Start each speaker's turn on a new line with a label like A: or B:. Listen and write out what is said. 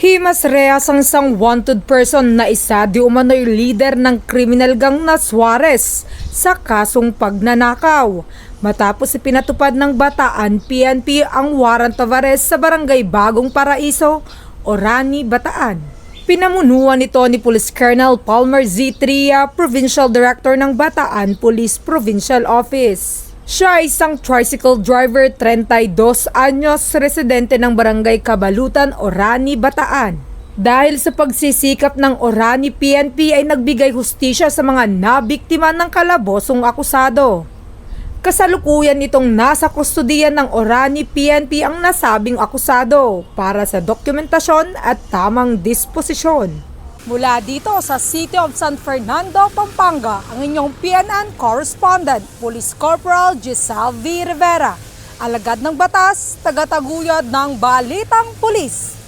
A: Himas rehas ang isang wanted person na isa di umano'y leader ng criminal gang na Suarez sa kasong pagnanakaw. Matapos ipinatupad ng Bataan PNP ang warrant of arrest sa barangay Bagong Paraiso, Orani, Bataan. Pinamunuan nito ni Police Colonel Palmer Z. Tria, Provincial Director ng Bataan Police Provincial Office. Siya ay isang tricycle driver, 32 anyos, residente ng Barangay Kabalutan, Orani, Bataan. Dahil sa pagsisikap ng Orani PNP ay nagbigay hustisya sa mga nabiktima ng kalabosong akusado. Kasalukuyan itong nasa kustudiyan ng Orani PNP ang nasabing akusado para sa dokumentasyon at tamang disposisyon. Mula dito sa City of San Fernando, Pampanga, ang inyong PNN correspondent, Police Corporal Giselle V. Rivera, alagad ng batas, tagataguyod ng Balitang Pulis.